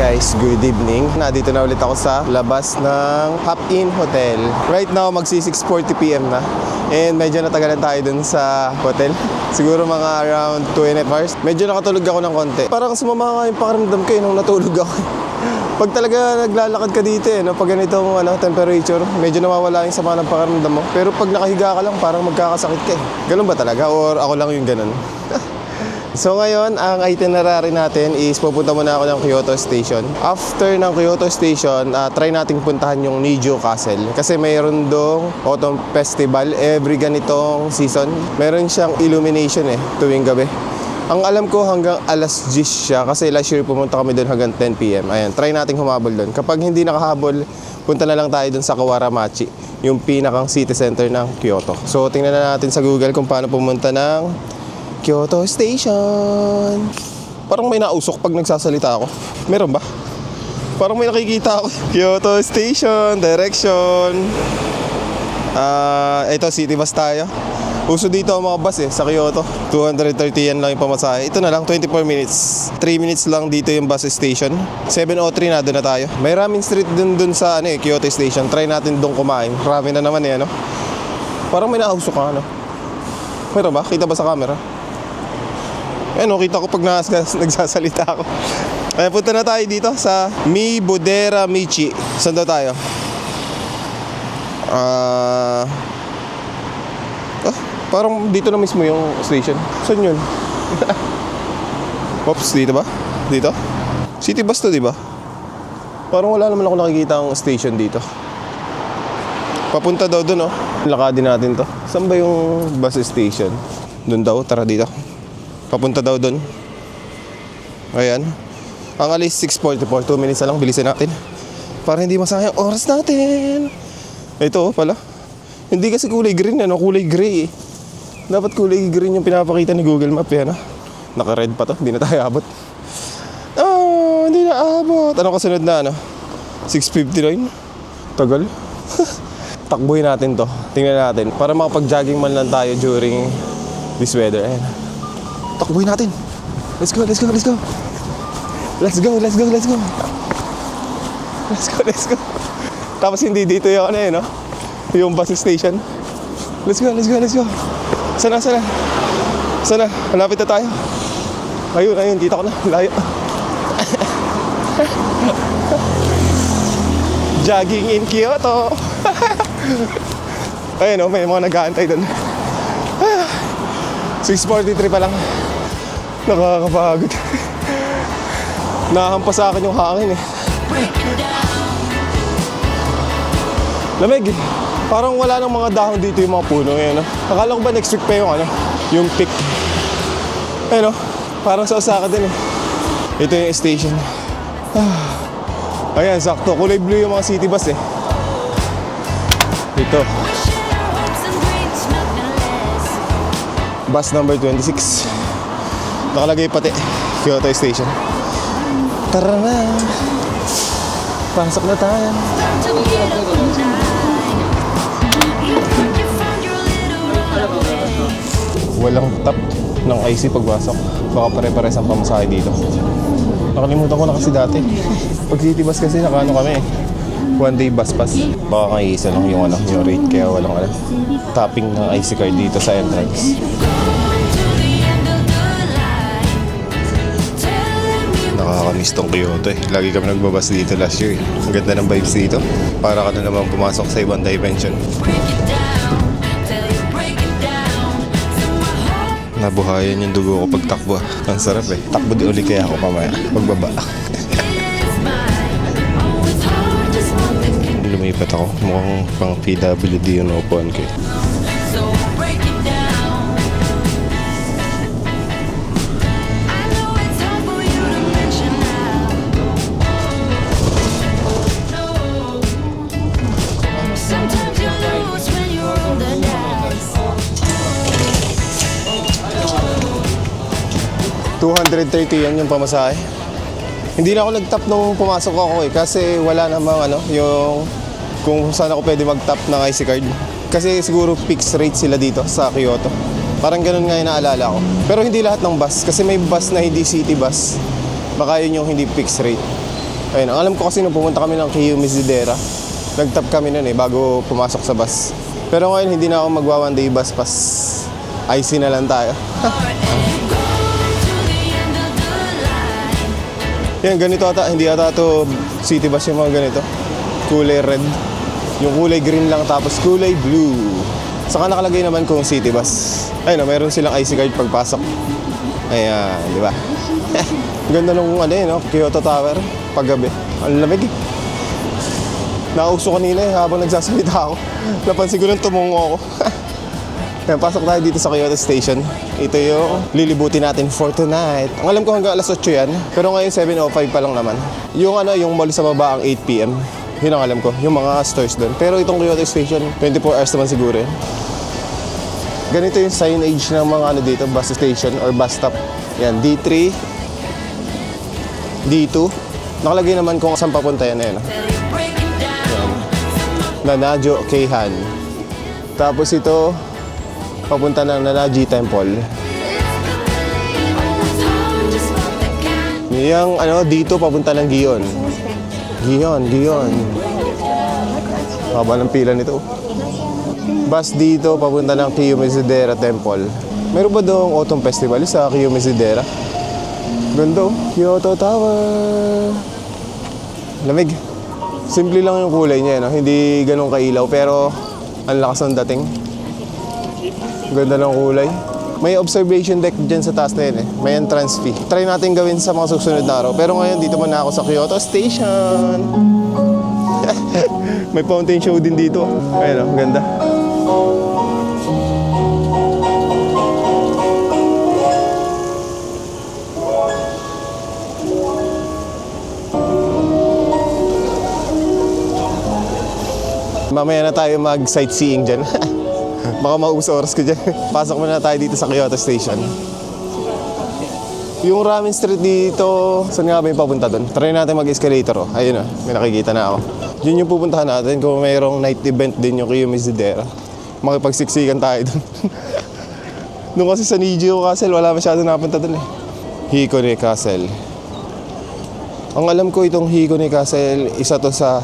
guys, good evening. Nandito na ulit ako sa labas ng Hop-In Hotel. Right now, magsi 6:40 PM na. And medyo natagalan tayo dun sa hotel. Siguro mga around 2.5 hours. Medyo nakatulog ako ng konti. Parang sumama nga yung pakiramdam ko nung natulog ako. Pag talaga naglalakad ka dito no, pag ganitong temperature, medyo nawawala yung sama ng pakiramdam mo. Pero pag nakahiga ka lang, parang magkakasakit ka eh. Ganun ba talaga? Or ako lang yung ganun? So ngayon, ang itinerary natin is pupunta muna ako ng Kyoto Station. After ng Kyoto Station, try nating puntahan yung Nijo Castle. Kasi mayroon dong Autumn Festival every ganitong season. Meron siyang illumination tuwing gabi. Ang alam ko hanggang alas 10 siya kasi last year pumunta kami doon hanggang 10 PM. Ayan, try nating humabol doon. Kapag hindi nakahabol, punta na lang tayo doon sa Kawaramachi, yung pinakang city center ng Kyoto. So tingnan na natin sa Google kung paano pumunta ng Kyoto Station. Parang may nausok pag nagsasalita ako. Meron ba? Parang may nakikita ako. Kyoto Station, direction. Ito, city bus tayo. Uso dito ang mga bus sa Kyoto. 230 yan lang yung pamasahe. Ito na lang, 24 minutes. 3 minutes lang dito yung bus station. 7:03 na doon na tayo. May ramen street dun sa Kyoto Station. Try natin doon kumain. Ramen na naman Parang may nausok ka, Meron ba? Kita ba sa camera? Kita ko pag nagsasalita ako. Kaya punta na tayo dito sa Mibudera Michi. Saan daw tayo? Parang dito na mismo yung station. Saan yun? Oops, dito ba? Dito? City bus to, di ba? Parang wala naman ako nakikita ang station dito. Papunta daw dun, lakadin natin to. Saan ba yung bus station? Dun daw, tara dito. Papunta daw dun. Ayan. Ang alis 6:44, 2 minutes na lang, bilisin natin. Para hindi masayang oras natin. Ito pala. Hindi kasi kulay green, kulay gray Dapat kulay green yung pinapakita ni Google Map Naka-red pa to, hindi na tayo abot. Hindi na abot. Ano kasunod na 6:59? Tagal. Takbuhin natin to. Tingnan natin. Para makapag-jogging man lang tayo during this weather. Ayan. Takbuhin natin. Let's go, let's go, let's go. Let's go, let's go, let's go. Let's go, let's go. Tapos hindi dito yung yung bus station. Let's go, let's go, let's go. Sana. Malapit na tayo. Ayun, dito ko na. Layo. Jogging in Kyoto. Ayun may mga nag-aantay doon. 6:43 pa lang. Nakakapagod. Nahampas sa akin yung hangin Lamig. Parang wala nang mga dahon dito yung mga puno Akala ko ba next week pa yung peak. Parang sa Osaka din Ito yung station. Ayan, sakto. Kulay blue yung mga city bus Ito. Bus number 26. Nakalagay pati Kyoto Station. Tara na. Pasok na tayo. Walang tap ng IC pagpasok. Baka pare-pares ang pamasahe dito. Nakalimutan ko na kasi dati. Pag city bus kasi kami 1 day bus pass. Baka isa lang yung rate kaya walang tapping ng IC card dito sa entrance. Nakakamiss tong Kyoto Lagi kami nagbabas dito last year Ang ganda ng vibes dito. Para ka na naman pumasok sa ibang dimension. Nabuhayan yung dugo ko pag takbo. Ang sarap Takbo di uli kaya ako mamaya pagbaba. Lumipat ako. Mukhang pang PWD yung upuan ko 230 yan yung pamasahe. Hindi na ako nag-tap nung pumasok ako kasi wala namang yung kung saan ako pwede mag-tap ng IC card. Kasi siguro fixed rate sila dito sa Kyoto. Parang ganun nga yung naalala ko. Pero hindi lahat ng bus kasi may bus na hindi city bus. Baka yun yung hindi fixed rate. Ayun, ang alam ko kasi nung pumunta kami ng Kiyomizu-dera, nag-tap kami nun bago pumasok sa bus. Pero ngayon hindi na ako magwa one day bus pass. IC na lang tayo. Yan, ganito ata, hindi ata to city bus yung mga ganito. Kulay red. Yung kulay green lang tapos kulay blue. Saka nakalagay naman kung city bus. Ayun, meron silang IC card pagpasok. Ayan, di ba? Ganda nung Kyoto Tower paggabi. Ang lamig. Nakauso kanina habang nagsasalita ako. Napansin ko nung tumungo ako. Ayan, pasok tayo dito sa Kyoto Station. Ito yung lilibutin natin for tonight. Ang alam ko hanggang alas 8 yan. Pero ngayon 7:05 pa lang naman. Yung mall sa baba ang 8 PM. Yun ang alam ko. Yung mga stores doon. Pero itong Kyoto Station, 24 hours naman siguro yan. Ganito yung signage ng mga dito, bus station or bus stop. Yan, D3, D2. Nakalagay naman kung saan papunta yan. Yan. Nanajo, Keihan. Tapos ito, papunta ng Nanaji Temple. Yung dito papunta ng Gion. Gion. Haba ng pila nito. Bus dito papunta ng Kiyomizu-dera Temple. Meron ba doong Autumn Festival sa Kiyomizu-dera? Ganda, Kyoto Tower. Lamig. Simple lang yung kulay niya, hindi ganun kailaw pero ang lakas ng dating. Ganda ng kulay. May observation deck dyan sa taas na yun May entrance fee. Try natin gawin sa mga susunod na araw. Pero ngayon, dito muna ako sa Kyoto Station. May fountain show din dito. Ayun ganda. Mamaya na tayo mag-sightseeing dyan. Baka maubos oras ko dyan. Pasok muna tayo dito sa Kyoto Station. Yung Ramen Street dito, saan nga ba yung papunta doon? Try natin mag-escalator Ayun may nakikita na ako. Yun yung pupuntahan natin kung mayroong night event din yung Kiyomizu-dera. Makipagsiksikan tayo doon. Doon kasi sa Nijio Castle, wala masyado napunta doon Hikone Castle. Ang alam ko itong Hikone Castle, isa to sa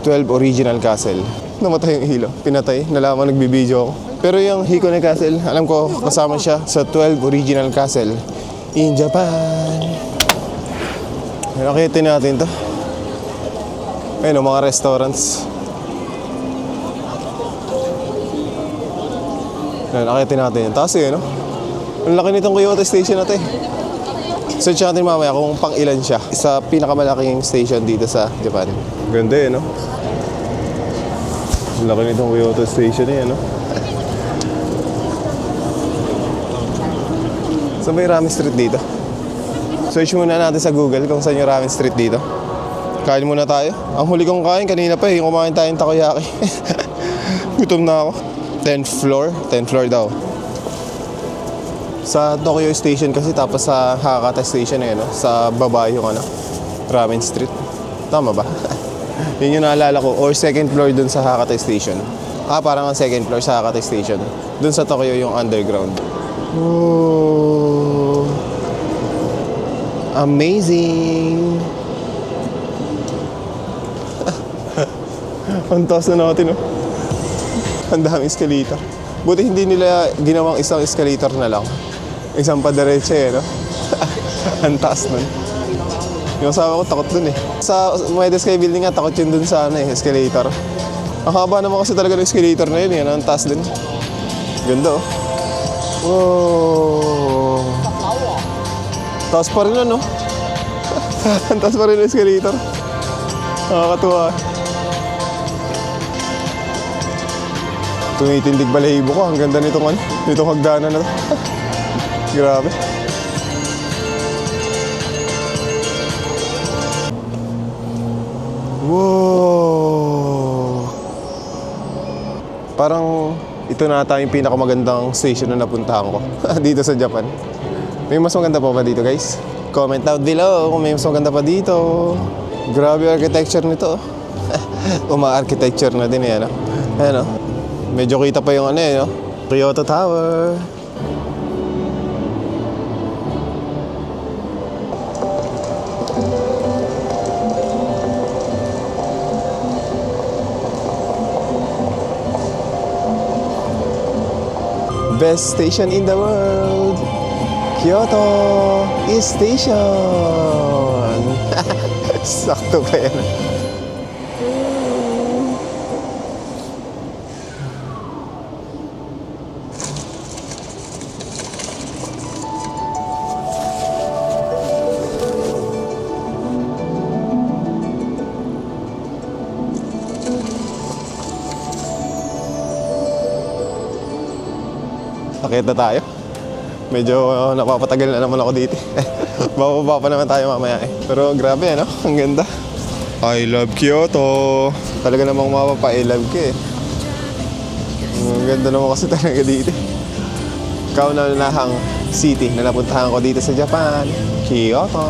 12 original castle. Namatay yung hilo. Pinatay. Nalaman nagbibideo ako. Pero yung Hikone Castle, alam ko kasama siya sa 12 original castle in Japan. Nakitin natin to. Ayun mga restaurants. Nakitin natin yun. Taas yun, Ang laki nitong Kyoto Station natin. Search natin mamaya kung pang ilan siya. Sa pinakamalaking station dito sa Japan. Ganda yun, Ang laki nitong Kyoto Station Saan ba yung Ramen Street dito? Search muna natin sa Google kung saan yung Ramen Street dito. Kain muna tayo. Ang huli kong kain kanina pa kumain tayong takoyaki. Gutom na ako. 10th floor daw. Sa Tokyo Station kasi tapos sa Hakata Station sa baba yung Ramen Street. Tama ba? Yun yung naalala ko. Or second floor dun sa Hakata Station. Parang ang second floor sa Hakata Station. Dun sa Tokyo yung underground. Oh, amazing! Ang taas na natin, Ang daming escalator. Buti hindi nila ginawang isang escalator na lang. Isang padiretso, Ang taas nun. Yung asawa ko takot dun Sa Moeda Sky Building nga, takot yun dun sa escalator. Ang haba naman kasi talaga ng escalator na yun, Ang taas din. Ganda, Wow! Taas pa rin Ang taas pa rin ng escalator. Nakakatuwa. Tumitindig balahibo ko. Ang ganda nitong hagdanan na to. Grabe. Wow! Parang ito na ata yung pinakamagandang station na napuntahan ko dito sa Japan. May mas maganda pa ba dito, guys? Comment down below kung may mas maganda pa dito. Grabe architecture nito. Uma-architecture na din Ayan Medyo kita pa yung Kyoto Tower. Best station in the world. Kyoto Station. Sakto pa yan. Nakita tayo. Medyo napapatagal na naman ako dito. Bababa pa naman tayo mamaya eh. Pero grabe ano, ang ganda. I love Kyoto. Talaga namang mapapa-I love ka eh. Ang ganda naman kasi talaga dito. Kauna-unahang city na napuntahan ko dito sa Japan, Kyoto.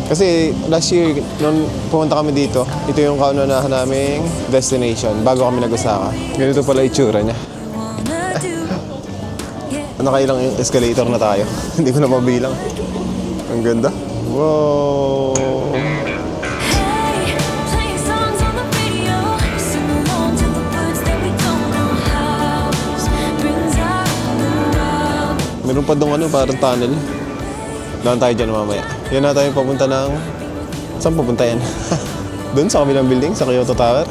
Kasi last year, nung pumunta kami dito, ito yung kauna-unahan naming destination bago kami nag-Osaka. Ganito pala itsura niya. Nakailang escalator na tayo. Hindi ko na mabilang. Ang ganda. Wow! Meron pa doon parang tunnel. Daan tayo dyan mamaya. Yan na tayo papunta ng... Saan papunta yan? Doon sa kabilang building, sa Kyoto Tower.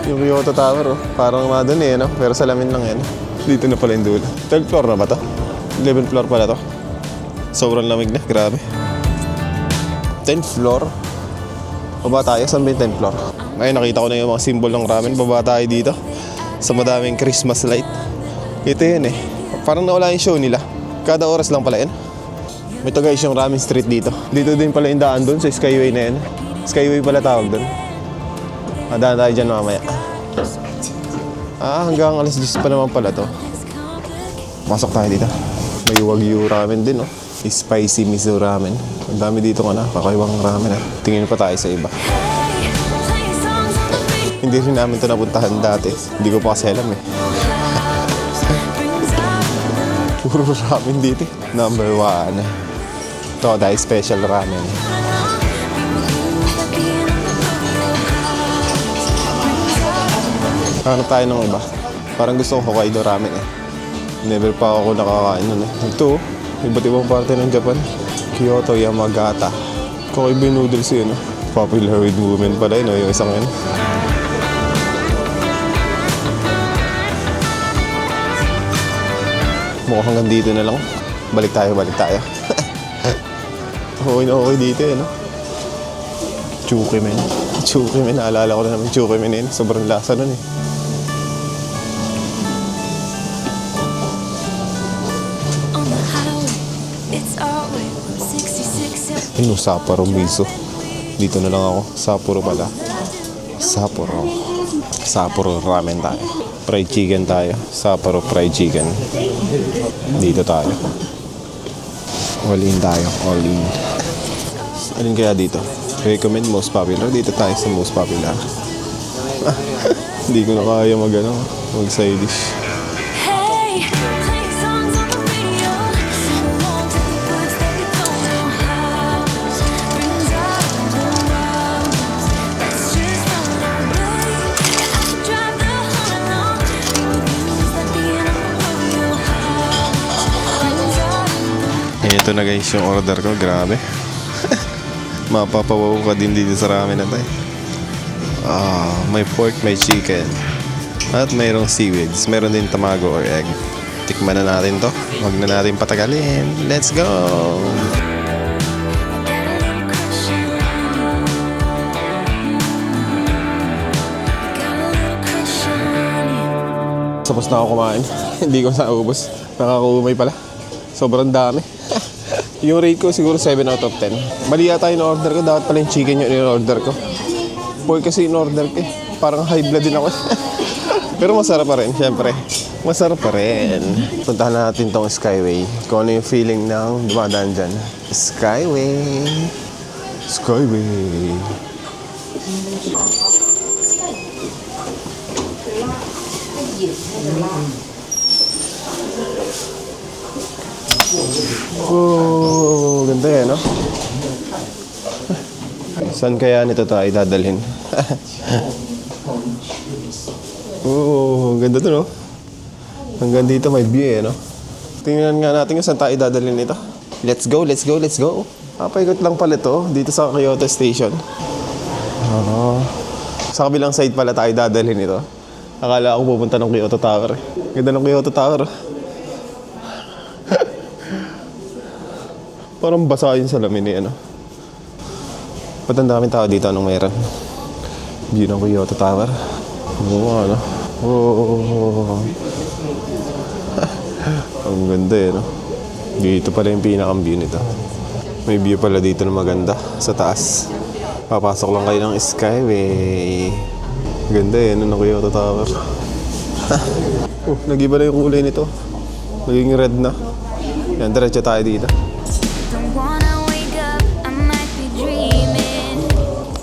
Yung Kyoto Tower, oh. Parang doon eh, no? Pero salamin lang yan. Dito na pala yung dulo. 12th floor na ba to? 11th floor pala to. Sobrang lamig na, grabe. 10th floor. Baba tayo, saan ba yung 10th floor? Ay, nakita ko na yung mga symbol ng ramen. Baba tayo dito. Sa madaming Christmas light. Ito yun eh. Parang nawala yung show nila. Kada oras lang pala yan. Ito guys, yung ramen street dito. Dito din pala yung daan doon sa Skyway na yan. Skyway pala tawag doon. Daan tayo dyan mamaya. Hanggang alas 10 pa naman pala to. Pasok tayo dito. May Wagyu ramen din, no? Spicy miso ramen. Ang dami dito nga na. Kakaibang ramen, eh. Tingin pa tayo sa iba. Hindi rin namin ito napuntahan dati. Hindi ko pa kasi alam, eh. Puro ramen dito. Number 1. Ito dahil special ramen. Hanap tayo ng iba. Parang gusto ko Hokkaido ramen eh. Never pa ako nakakain nun eh. Ito, iba't ibang parte ng Japan. Kyoto Yamagata. Kakaiba yung noodles yun eh. Popular with women pala yun, yung isang yun. Mukhang hanggang dito na lang. Balik tayo. Okay na okay dito eh, no? Chukimen. Chukimen, naalala ko na naman Chukimen yun. Sobrang lasa nun eh. Ayun, Sapporo miso. Dito na lang ako. Sapporo pala. Sapporo ramen tayo. Fried chicken tayo. Sapporo fried chicken. Dito tayo. All in tayo. All in. Alin kaya dito? Recommend most popular. Dito tayo sa most popular. Hindi ko na kaya mag side dish. Ito na guys yung order ko, grabe. Mapapawaw ka din dito sa ramen na tayo. May pork, may chicken. At mayroong seaweeds. Meron din tamago or egg. Tikman na natin to. Huwag na natin patagalin. Let's go! Tapos na ako kumain. Hindi ko naubos. Nakakaumay pala. Sobrang dami. Yung rate ko siguro 7 out of 10. Mali yata yung order ko. Dapat pala yung chicken yung in-order ko. Pork kasi in-order ko eh. Parang high blood din ako. Pero masarap pa rin, syempre. Masarap pa rin. Puntahan natin tong Skyway. Kung ano yung feeling ng dumadaan dyan. Skyway. Oh, ganda yan, no? Saan kaya nito tayo dadalhin? Oh, ang ganda to, no? Hanggang dito may view, eh, no? Tingnan nga natin kung saan tayo dadalhin nito. Let's go, let's go, let's go. Papaikot lang pala to dito sa Kyoto Station. Sa kabilang side pala tayo dadalhin ito. Akala ko pupunta ng Kyoto Tower. Ganda ng Kyoto Tower. Parang basa yung salamin eh, ano? Ba't ang daming tao dito? Anong meron? View ng Kyoto Tower. Oo, ano? Oh. Ang ganda eh, no? Dito pala yung pinakang view nito. May view pala dito na maganda sa taas. Papasok lang kayo ng Skyway. Ganda eh, no? Ng Kyoto Tower. Nag-iba na yung kulay nito. Naging red na. Yan, diretso tayo dito.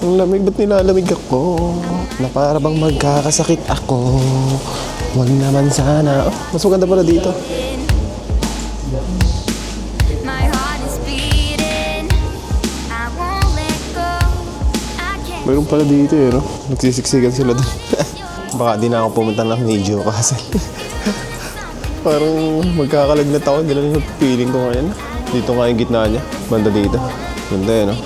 Ang lamig, ba't nilalamig ako? Na para bang magkakasakit ako. Huwag naman sana. Oh, mas maganda pala dito. Mayroon pala dito eh, no? Nagsisiksikan sila doon. Baka di na ako pumunta ng Nijo Castle. Parang magkakalagnat ako. Ganun yung feeling ko ngayon. Dito nga yung gitna niya. Banda dito. Ganda eh, no?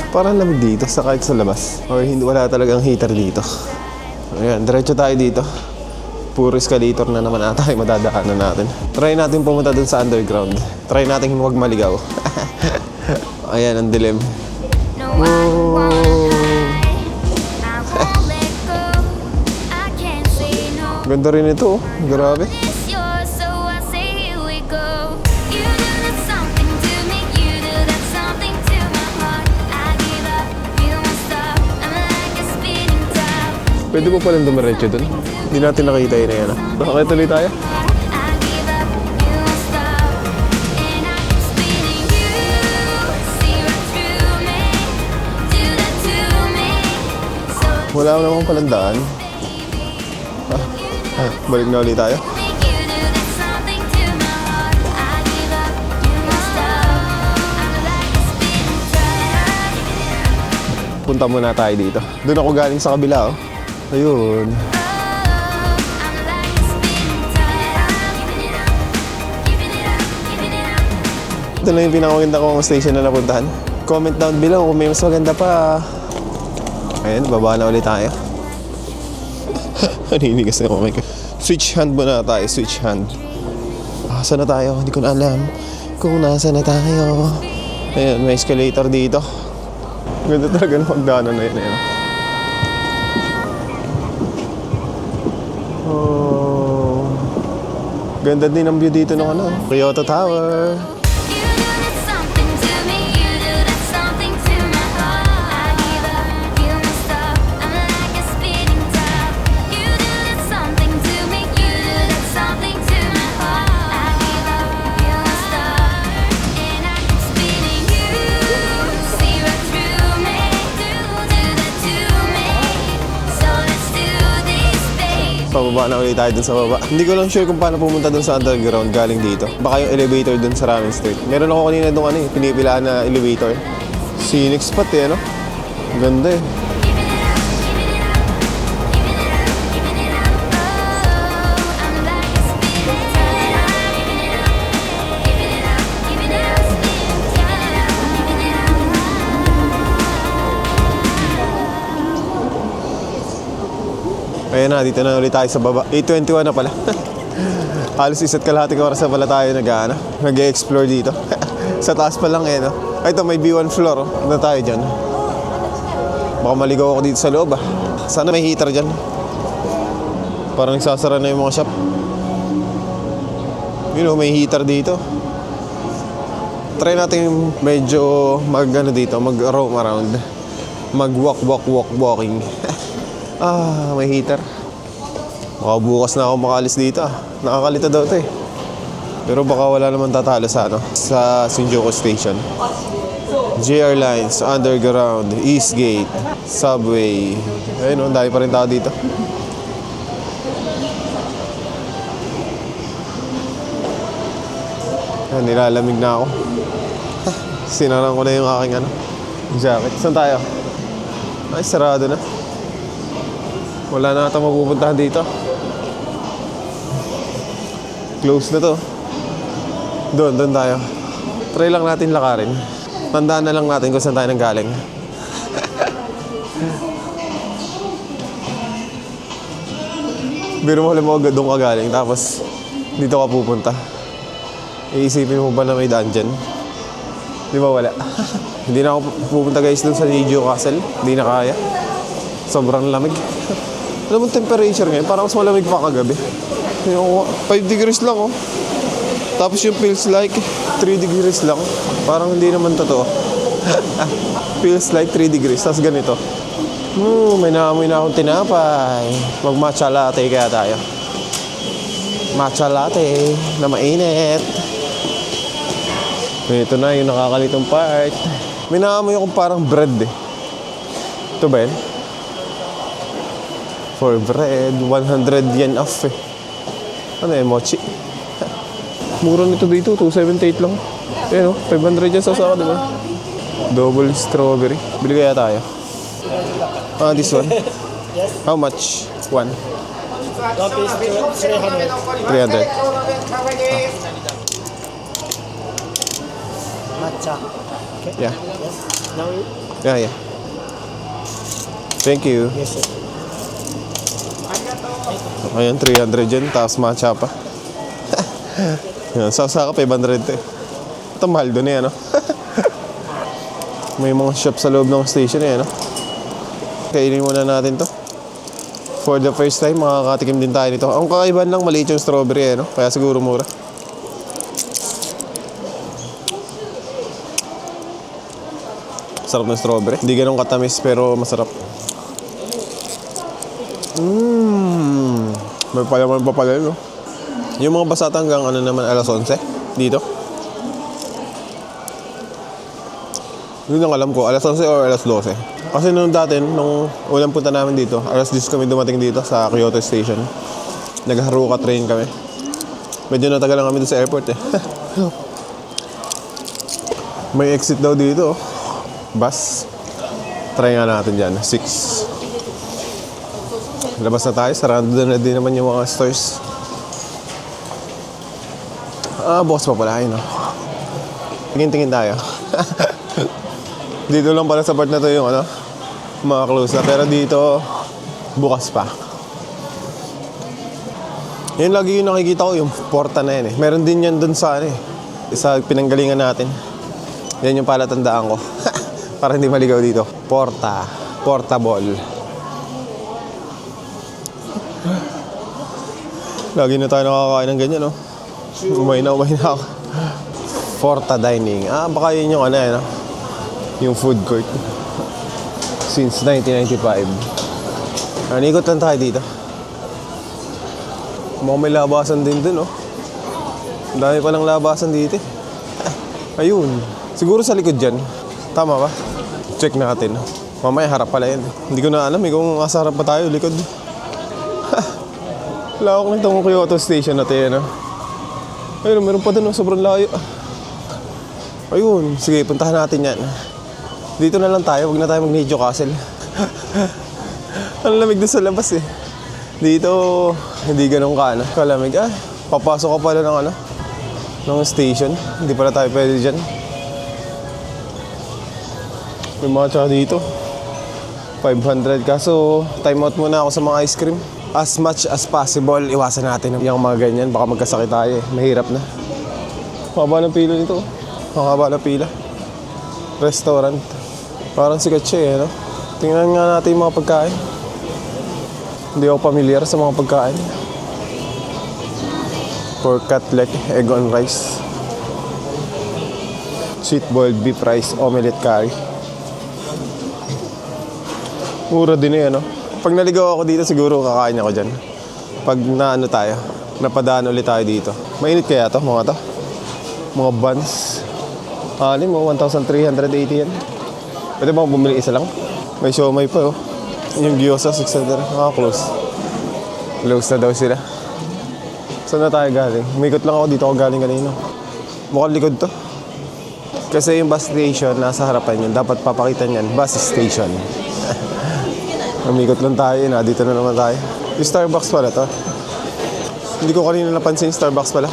Parang lamig dito sa kahit sa labas. Or hindi, wala talagang heater dito. Ayan, diretso tayo dito. Puro escalator na naman ata ay madadaanan natin. Try natin pumunta dun sa underground. Try natin huwag maligaw. Ayan, ang dilim. Whoa. Ganda rin ito, oh. Grabe. Pwede mo palang dumiretso dun. Hindi natin nakita yun na yan. Nakakita tayo. Wala namang palang daan. Balik na ulit tayo. Punta muna tayo dito. Doon ako galing sa kabila, oh. Ayun. Ito na yung pinakaganda kong station na napuntahan. Comment down below kung may mas maganda pa. Ayan, baba na ulit tayo. Naninigas na ako. Switch hand muna tayo, switch hand. Saan na tayo? Hindi ko na alam kung nasa na tayo. Ayan, may escalator dito. Ganda talaga ng pagdaanan na yun. Ayan. Oh, ganda din ang view dito ng ano, Kyoto Tower. Pababa na ulit tayo dun sa baba. Hindi ko lang sure kung paano pumunta dun sa underground galing dito. Baka yung elevator dun sa Ramen Street. Meron ako kanina dun pinipilaan na elevator. Scenic spot eh, no? Ganda eh. Ayan na, dito na ulit tayo sa baba. 8:21 na pala. Halos isa't kalahating oras na pala tayo nag-e-explore dito. Sa taas pa lang eh, no? Ay, ito, may B1 floor, oh. Ano tayo dyan? Baka maligaw ako dito sa loob, ah. Sana may heater dyan. Parang nagsasara na yung mga shop. You know, may heater dito. Try natin medyo mag-roam around. Walking. May heater. Baka bukas na ako makaalis dito, ah. Nakakalito daw ito eh. Pero baka wala naman tatalo sa sa Shinjuku Station. JR Lines, Underground, Eastgate, Subway. Ayun, oh, dami pa rin tao dito. Ayan, nilalamig na ako. Sinarang ko na yung aking jacket. Saan tayo? Ay, sarado na. Wala na ata mapupuntahan dito. Close na to. Doon tayo. Try lang natin lakarin. Tandaan na lang natin kung saan tayo nanggaling. Biro mo alam mo agad doon ka galing, tapos dito ka pupunta. Iisipin mo ba na may daan dyan? Di ba wala? Hindi na ako pupunta guys doon sa Nijo Castle. Hindi na kaya. Sobrang lamig. Alam mo temperature ngayon, parang mas malamig pa kagabi. Yung 5 degrees lang oh. Tapos yung feels like 3 degrees lang. Parang hindi naman totoo. Feels like 3 degrees. Tapos ganito. May naamoy na akong tinapay. Mag-matcha latte kaya tayo. Matcha latte na mainit. Ito na yung nakakalitong part. May naamoy akong parang bread eh. Ito ba yun? For bread, 100 yen off eh. Ano eh, mochi? Mura nito dito, 278 lang. Ayan o, 500 yan sa saka, diba? Double strawberry. Bili kaya tayo. This one? How much? One? 300. Matcha. Okay. Yeah. Yes. Now you? Yeah. Thank you. Yes, sir. Ayan, 300 yan. Tapos matcha pa. Yan, sa saka 500 eh. Ito mahal doon eh, ano? May mga shop sa loob ng station eh, ano? Kainin muna natin to. For the first time, makakatikim din tayo nito. Ang kakaibahan lang, maliit yung strawberry eh, no? Kaya siguro mura. Sarap ng strawberry. Hindi ganun katamis pero masarap. May palaman pa pala yun, no? Yung mga basata hanggang naman alas 11 dito. Yun ang alam ko, alas 11 or alas 12. Kasi nung dati, nung unang punta namin dito, alas 10 kami dumating dito sa Kyoto Station. Nag-Haruka train kami. Medyo natagal lang kami doon sa airport eh. May exit daw dito, bus. Try nga natin dyan, 6. Labas na tayo, sarado na din naman yung mga stores. Bukas pa pala yun, no? Tingin-tingin tayo. Dito lang pala sa part na to yung mga close na. Pero dito, bukas pa. Yun lagi yung nakikita ko, yung porta na yan eh. Meron din yan dun sa sa pinanggalingan natin. Yan yung palatandaan ko. Para hindi maligaw dito. Portable. Lagi na tayo nakakain ng ganyan, no? Umay na ako. Porta Dining. Baka yun yung yung food court. Since 1995. Ikot lang tayo dito. Mukhang may labasan din dun, oh. Ang dami palang labasan dito. Ayun. Siguro sa likod dyan. Tama ba? Check natin. Mamaya harap pala yan. Hindi ko na alam kung asa harap pa tayo, likod. Lawak nitong Kyoto Station natin, no? Ayun, meron pa dun, sobrang layo. Ayun, sige, puntahan natin yan. Dito na lang tayo, huwag na tayo mag-Nijo Castle. Ang lamig doon sa labas eh. Dito, hindi ganun kalamig. Papasok ka pala ng station. Hindi pala tayo pwede dyan. May mga tsaka dito. 500, kaso time out muna ako sa mga ice cream. As much as possible, iwasan natin yung mga ganyan. Baka magkasakit tayo eh. Mahirap na. Haba ng pila nito. Haba ng pila. Restaurant. Parang sikat siya eh, no? Tingnan nga natin yung mga pagkain. Hindi ako familiar sa mga pagkain. Pork cutlet, egg on rice. Sweet boiled beef rice, omelette curry. Mura din eh, no? Pag naligaw ako dito, siguro kakain ako dyan. Pag tayo, napadaan ulit tayo dito. Mainit kaya to, mga to? Mga buns. Alim mo, 1,380 yan. Pwede ba bumili isa lang? May siomay pa, oh. Yung gyoza, 600. Close. Close na daw sila. Saan na tayo galing? Umikot lang ako dito ako galing kanina. Mukhang likod to. Kasi yung bus station nasa harapan yun. Dapat papakita niyan, bus station. Umikot lang tayo, dito na naman tayo. Yung Starbucks pala to. Hindi ko kanina napansin yung Starbucks pala.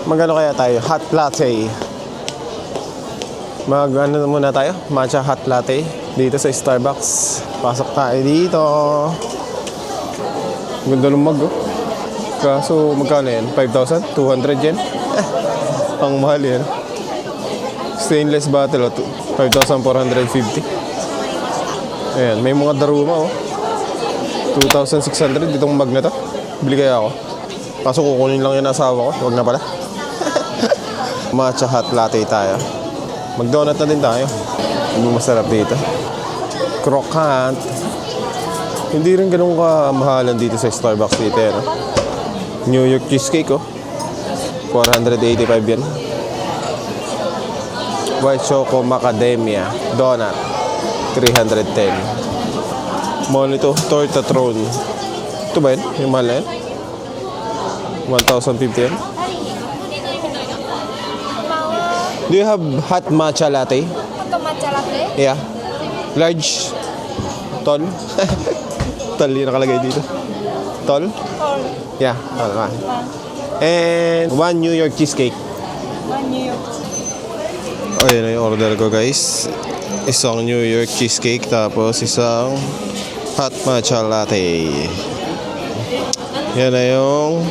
Magano kaya tayo? Hot latte. Ano muna tayo? Matcha hot latte. Dito sa Starbucks. Pasok tayo dito. Ganda ng mug, oh. Kaso magkano yan? 5,000? 200 yen? Ang mahal yan. Stainless bottle, oh. 5,450. Ayan, may mga daruma, oh. 2,600 itong mug na to. Bili kaya ako. Kaso kukunin lang yung asawa ko. Huwag na pala. Matcha hot latte tayo. Mag-donut na din tayo. Ano masarap dito? Croquant. Hindi rin ganun kamahalan dito sa Starbucks dito, no? New York cheesecake, oh. 485 yan. White Choco Macadamia Donut 310. Mahal ito, Tortatron. Ito ba yun? Yung mahal na yan? 1,050 yan. Do you have hot matcha latte? Hot matcha latte? Yeah. Large. Tall. Tall yung nakalagay dito. Tall? Tall. Yeah. Tall man. And 1 New York cheesecake. 1 New York. Ayun na yung order ko, guys. Isang New York cheesecake tapos isang hot matcha latte. Yan na yung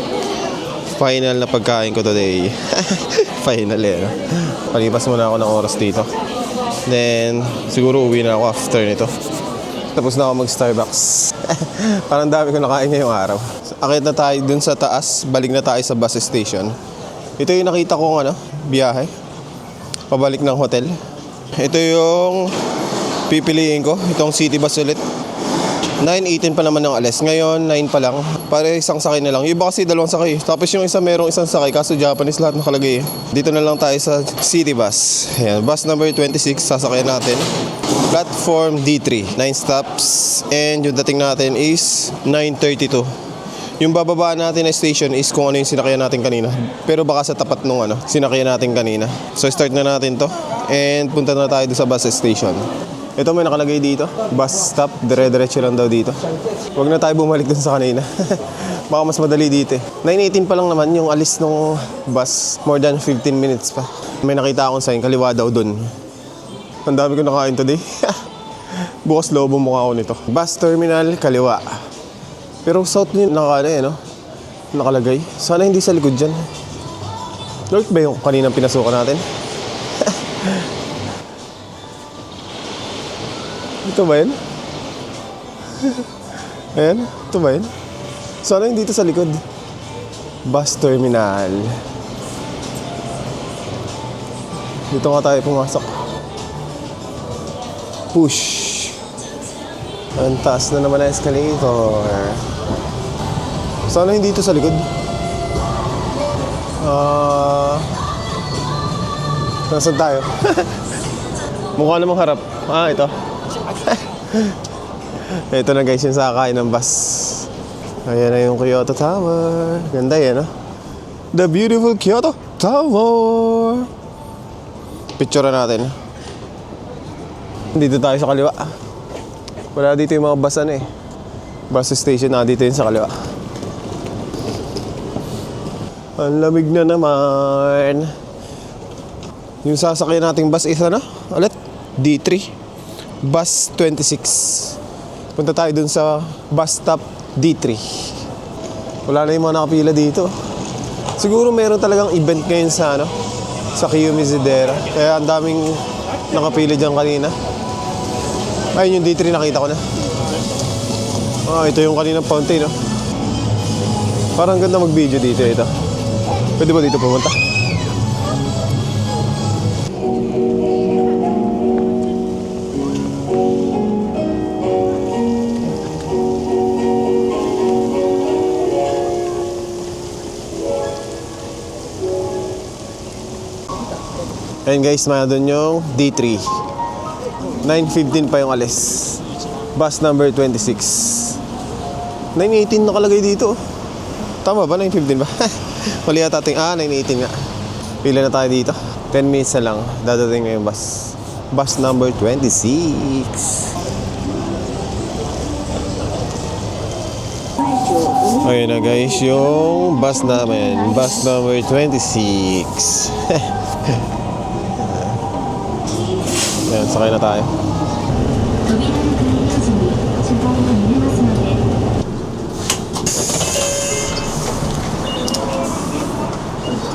final na pagkain ko today. Final eh, no? Palipas muna ako ng oras dito. Then, siguro uwi na ako after nito. Tapos na ako mag-Starbucks. Parang dami ko nakain ngayong araw. Akit na tayo dun sa taas. Balik na tayo sa bus station. Ito yung nakita kong biyahe. Pabalik ng hotel. Ito yung pipiliin ko. Itong city bus ulit. 9:18 pa naman ng alas. Ngayon, 9 pa lang. Para isang sakay na lang. Yung iba kasi dalawang sakay. Tapos yung isa merong isang sakay. Kaso Japanese lahat nakalagay. Dito na lang tayo sa city bus. Ayan, bus number 26. Sasakay natin. Platform D3. 9 stops. And yung dating natin is 9:32. Yung bababaan natin na station is kung ano yung sinakyan natin kanina. Pero baka sa tapat nung sinakyan natin kanina. So start na natin to. And punta na tayo sa bus station. Ito may nakalagay dito. Bus stop. Dire-diretso lang daw dito. Huwag na tayo bumalik dun sa kanina. Baka mas madali dito eh. 9:18 pa lang naman yung alis ng bus. More than 15 minutes pa. May nakita akong sign. Kaliwa daw dun. Ang dami ko nakain today. Bukas lobo mukha ko nito. Bus terminal, kaliwa. Pero south nyo nakalagay. Sana hindi sa likod dyan. North ba yung kaninang pinasukan natin? Ito ba yun? Ayan, ito ba yun? Sana yung dito sa likod. Bus terminal. Dito nga tayo pumasok. Push. Ang taas na naman ang escalator. Sana yung dito sa likod. Nasaan tayo? Mukha namang harap. Ito. Ito na guys yung sakay ng bus. Ayan na yung Kyoto Tower. Ganda yan, no? The beautiful Kyoto Tower. Picture natin. Dito tayo sa kaliwa. Wala dito yung mga bus bus station na dito yun sa kaliwa. Ang lamig na naman. Yung sasakyan nating bus is ulit? D3. Bus 26. Punta tayo dun sa bus stop D3. Wala na yung mga nakapila dito. Siguro meron talagang event ngayon sa sa Kiyomizu-dera. Kaya ang daming nakapila dyan kanina. Ayun yung D3 nakita ko na. Ito yung kaninang fountain, no? Parang ganda mag-video dito ito. Pwede ba dito pumunta? Ayun guys, may doon yung D3. 9:15 pa yung alis. Bus number 26. 9:18 nakalagay dito. Tama ba? 9:15 ba? Mali yata ating, 9:18 nga. Pila na tayo dito. 10 minutes na lang. Dadating na yung bus. Bus number 26. Ayun na guys, yung bus namin. Bus number 26. Ayan, sakay na tayo.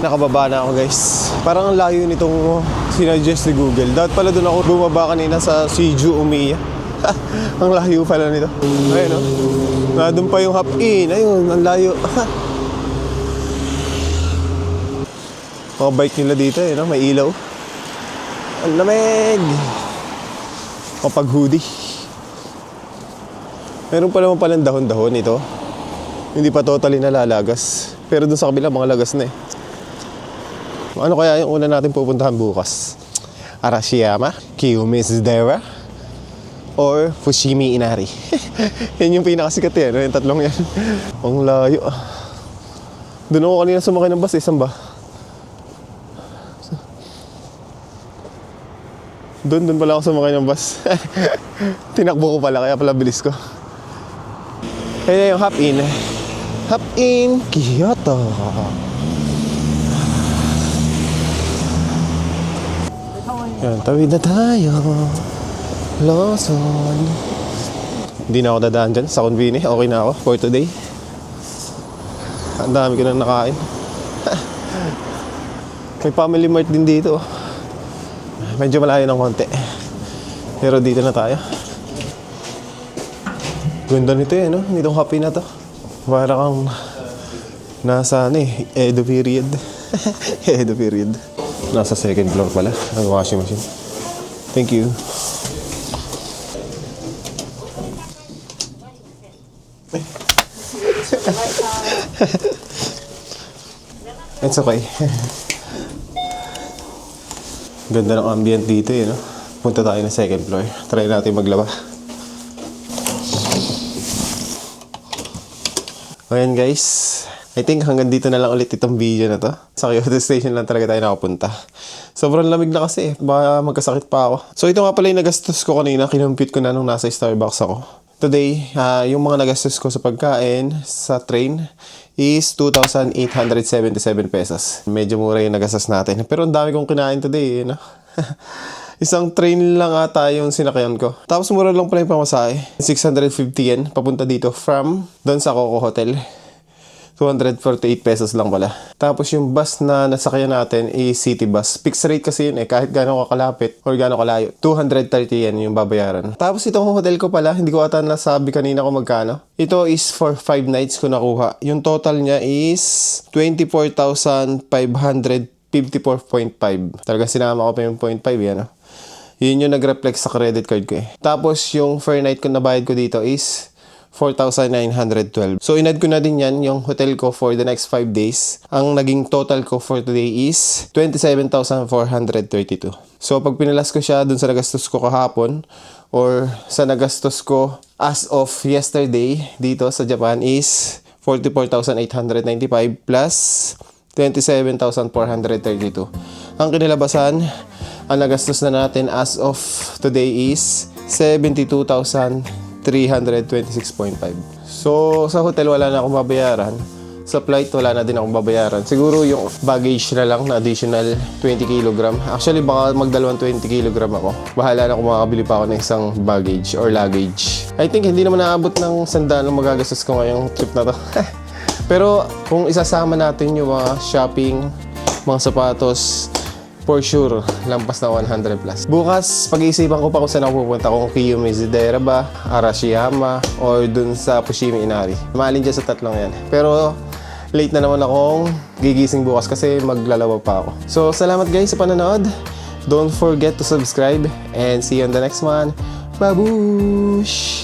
Nakababa na ako guys. Parang ang layo nitong sinuggest ni Google. Dapat pala doon ako bumaba kanina sa Siju Umiya. Ang layo pala nito. Ayun o. Doon pa yung hop-in. Ayun, ang layo. Mga bike nila dito eh, no? May ilaw. Ang lamig. Kapag hoodie. Meron pa naman palang dahon-dahon ito. Hindi pa totally nalalagas. Pero dun sa kabila, mga lagas na eh. Ano kaya yung una natin pupuntahan bukas? Arashiyama, Kiyomizu-dera, or Fushimi Inari. Yan yung pinakasikat eh, no? Yung tatlong yan. Ang layo. Doon ako kanina sumakay ng bus eh, saan ba? Doon pala ako sumakay ng bus. Tinakbo ko pala, kaya pala bilis ko. Kaya yung hop-in. Hop-in, Kyoto. Yan, tawid na tayo. Lawson. Hindi na ako dadaan dyan sa convenience. Okay na ako for today. Ang dami ko na nakain. May family mart din dito. Medyo malayo ng konti. Pero dito na tayo. Ganda nito eh, no? Nitong happy na to. Para kang nasa Edo period. Edo period. Nasa second floor pala ang washing machine. Thank you. It's okay. Ganda ng ambient dito eh, no? Punta tayo na second floor. Try natin maglaba. Ayan guys. I think hanggang dito na lang ulit itong video na to. Sa Kyoto Station lang talaga tayo nakapunta. Sobrang lamig na kasi. Baka magkasakit pa ako. So ito nga pala yung nagastos ko kanina. Kinumpute ko na nung nasa Starbucks ako. Today, yung mga nagastos ko sa pagkain sa train is 2,877 pesos. Medyo mura yung nagastos natin. Pero ang dami kong kinain today, no? Isang train lang ata yung sinakayan ko. Tapos mura lang pala yung pamasahe. 650 yen papunta dito from doon sa Coco Hotel. 248 pesos lang pala. Tapos yung bus na nasakyan natin is city bus. Fixed rate kasi yun eh. Kahit gano'ng kakalapit or gano'ng kalayo. 230 yen yung babayaran. Tapos itong hotel ko pala, hindi ko ata nasabi kanina kung magkano. Ito is for 5 nights ko nakuha. Yung total niya is 24,554.5. Talagang sinama ko pa yung 0.5 yan. Yun yung nag-reflect sa credit card ko eh. Tapos yung per night ko na bayad ko dito is 4,912. So, inad ko na din yan, yung hotel ko for the next 5 days. Ang naging total ko for today is 27,432. So, pag pinalas ko siya dun sa nagastos ko kahapon or sa nagastos ko as of yesterday dito sa Japan is 44,895 plus 27,432. Ang kinilabasan, ang nagastos na natin as of today is 72,326.5. So, sa hotel wala na akong babayaran. Sa flight wala na din akong babayaran. Siguro yung baggage na lang na additional 20 kg. Actually, baka magdalawang 20 kg ako. Bahala na kung makakabili pa ako ng isang baggage or luggage. I think hindi naman naabot ng sandaan ang magagastos ko ngayong trip na to. Pero kung isasama natin yung mga shopping, mga sapatos, for sure, lampas na 100 plus. Bukas, pag-iisipan ko pa kung saan ako pupunta. Kung Kiyomizu-dera ba, Arashiyama, or dun sa Fushimi Inari. Maalin dyan sa tatlong yan. Pero, late na naman akong gigising bukas kasi maglalaba pa ako. So, salamat guys sa panonood. Don't forget to subscribe and see you on the next one. Babush!